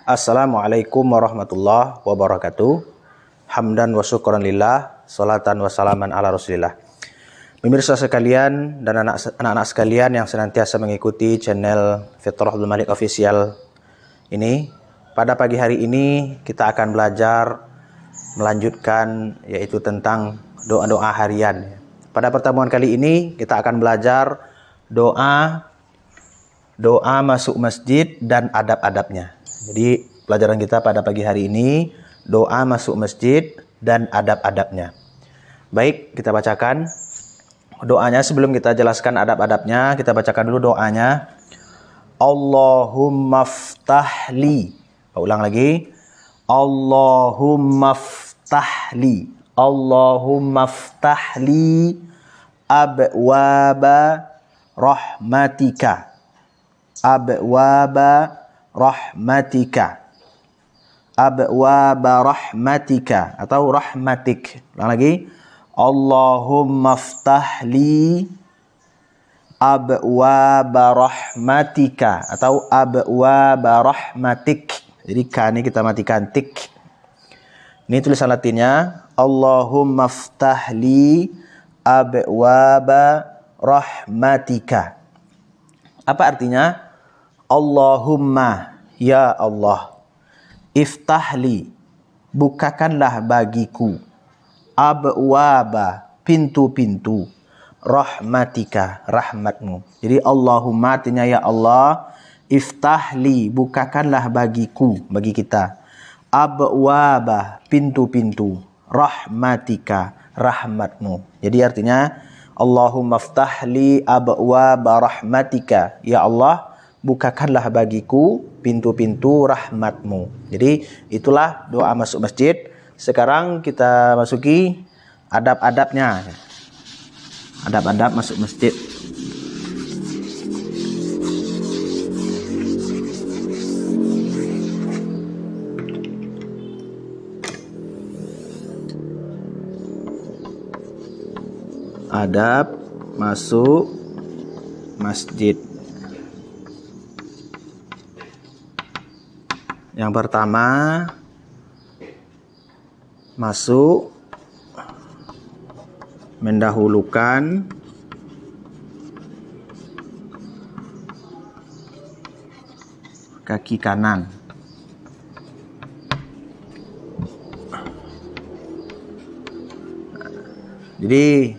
Assalamualaikum warahmatullahi wabarakatuh. Hamdan wa syukran lillah, salatan wa salaman ala rasulillah. Pemirsa sekalian dan anak-anak sekalian yang senantiasa mengikuti channel Fitrah Abdul Malik Official ini, pada pagi hari ini kita akan belajar melanjutkan yaitu tentang doa-doa harian. Pada pertemuan kali ini kita akan belajar doa masuk masjid dan adab-adabnya. Jadi pelajaran kita pada pagi hari ini doa masuk masjid dan adab-adabnya. Baik, kita bacakan doanya. Sebelum kita jelaskan adab-adabnya, kita bacakan dulu doanya. Allahumma ftahli. Ulang lagi. Allahumma ftahli. Allahumma ftahli abwaba rahmatika. Abwaba rahmatika. Abwaba rahmatika atau rahmatik. Ulang lagi. Allahumma ftahli abwaba rahmatika atau abwaba rahmatik. Jadi ka ini kita matikan tik. Ini tulisan Latinnya. Allahumma ftahli abwaba rahmatika. Apa artinya? Allahumma, ya Allah, iftahli, bukakanlah bagiku, abwaba, pintu-pintu, rahmatika, rahmatmu. Jadi Allahumma artinya ya Allah, iftahli, bukakanlah bagiku, bagi kita, abwaba, pintu-pintu, rahmatika, rahmatmu. Jadi artinya Allahumma iftahli abwaba rahmatika, ya Allah, bukakanlah bagiku pintu-pintu rahmatmu. Jadi itulah doa masuk masjid. Sekarang kita masuki adab-adabnya. Adab-adab masuk masjid. Adab masuk masjid. Yang pertama, masuk mendahulukan kaki kanan. Jadi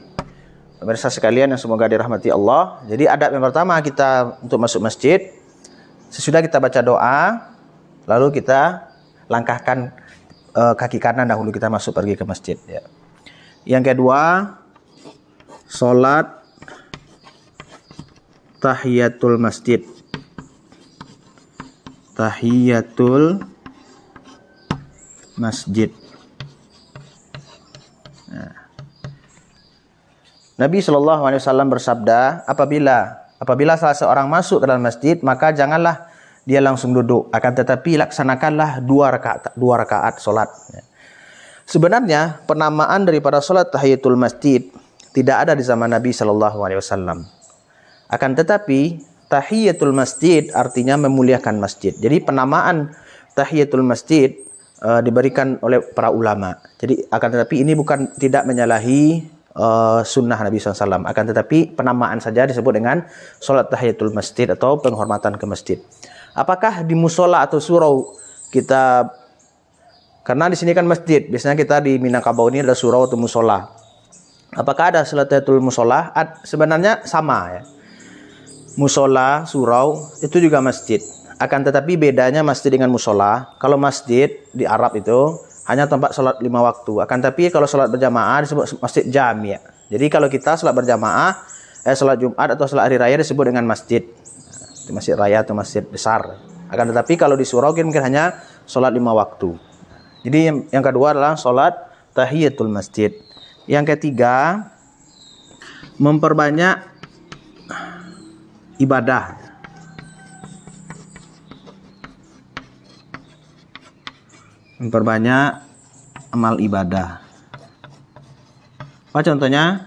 pemirsa sekalian yang semoga dirahmati Allah. Jadi adab yang pertama kita untuk masuk masjid, sesudah kita baca doa, lalu kita langkahkan kaki kanan dahulu kita masuk pergi ke masjid. Ya. Yang kedua, sholat tahiyatul masjid. Tahiyatul masjid. Nah. Nabi SAW bersabda, apabila salah seorang masuk ke dalam masjid, maka janganlah dia langsung duduk, akan tetapi laksanakanlah dua rakaat solat. Sebenarnya penamaan daripada solat tahiyatul masjid tidak ada di zaman Nabi SAW. Akan tetapi tahiyatul masjid artinya memuliakan masjid. Jadi penamaan tahiyatul masjid diberikan oleh para ulama. Jadi akan tetapi ini bukan tidak menyalahi sunnah Nabi SAW. Akan tetapi penamaan saja disebut dengan solat tahiyatul masjid atau penghormatan ke masjid. Apakah di musola atau surau kita, karena di sini kan masjid, biasanya kita di Minangkabau ini ada surau atau musola. Apakah ada salat tahiyatul musola? Sebenarnya sama ya. Musola, surau itu juga masjid. Akan tetapi bedanya masjid dengan musola. Kalau masjid di Arab itu hanya tempat sholat 5 waktu. Akan tetapi kalau sholat berjamaah disebut masjid jami'. Jadi kalau kita sholat berjamaah, sholat Jumat atau sholat hari raya disebut dengan masjid. Masjid raya atau masjid besar. Akan tetapi kalau di surau mungkin hanya sholat 5 waktu. Jadi yang kedua adalah sholat tahiyatul masjid. Yang ketiga, memperbanyak ibadah. Memperbanyak amal ibadah. Apa contohnya?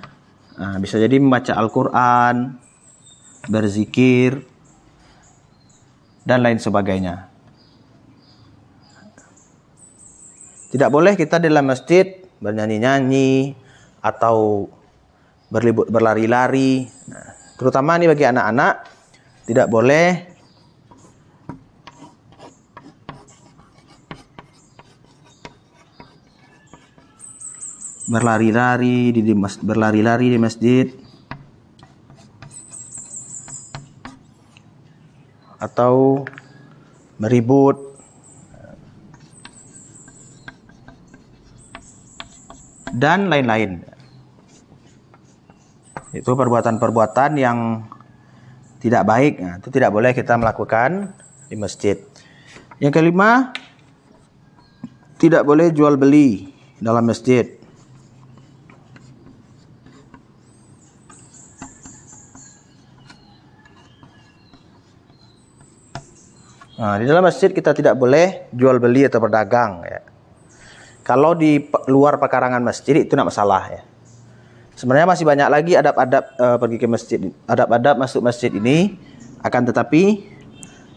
Nah, bisa jadi membaca Al-Quran, berzikir, dan lain sebagainya. Tidak boleh kita di dalam masjid bernyanyi-nyanyi atau berlari-lari. Nah, terutama ini bagi anak-anak, tidak boleh berlari-lari di masjid atau meribut dan lain-lain. Itu perbuatan-perbuatan yang tidak baik. Nah, itu tidak boleh kita melakukan di masjid. Yang kelima, tidak boleh jual beli dalam masjid. Nah, di dalam masjid kita tidak boleh jual beli atau berdagang, ya. Kalau di luar pekarangan masjid itu tidak masalah, ya. Sebenarnya masih banyak lagi adab-adab pergi ke masjid, adab-adab masuk masjid ini. Akan tetapi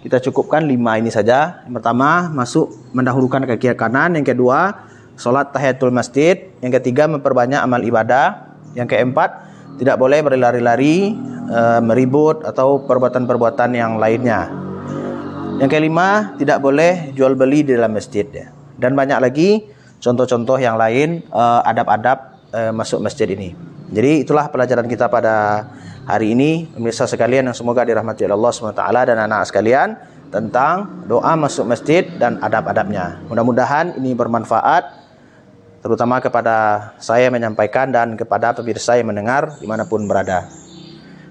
kita cukupkan 5 ini saja. Yang pertama, masuk mendahulukan kaki kanan. Yang kedua, sholat tahiyatul masjid. Yang ketiga, memperbanyak amal ibadah. Yang keempat, tidak boleh berlari-lari, meribut atau perbuatan-perbuatan yang lainnya. Yang kelima, tidak boleh jual beli di dalam masjid, ya. Dan banyak lagi contoh-contoh yang lain adab-adab masuk masjid ini. Jadi itulah pelajaran kita pada hari ini, pemirsa sekalian yang semoga dirahmati Allah SWT dan anak sekalian, tentang doa masuk masjid dan adab-adabnya. Mudah-mudahan ini bermanfaat, terutama kepada saya menyampaikan dan kepada pemirsa yang mendengar dimanapun berada.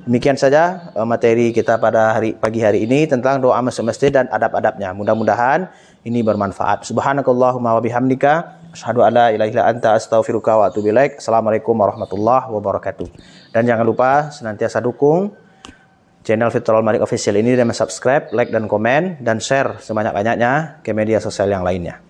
Demikian saja materi kita pada pagi hari ini tentang doa masuk masjid dan adab-adabnya. Mudah-mudahan ini bermanfaat. Subhanakallahumma wa bihamdika asyhadu an la ilaha illa anta astaghfiruka wa atubu ilaik. Assalamualaikum warahmatullahi wabarakatuh. Dan jangan lupa senantiasa dukung channel Fitrul Malik Official ini dengan subscribe, like dan komen dan share sebanyak-banyaknya ke media sosial yang lainnya.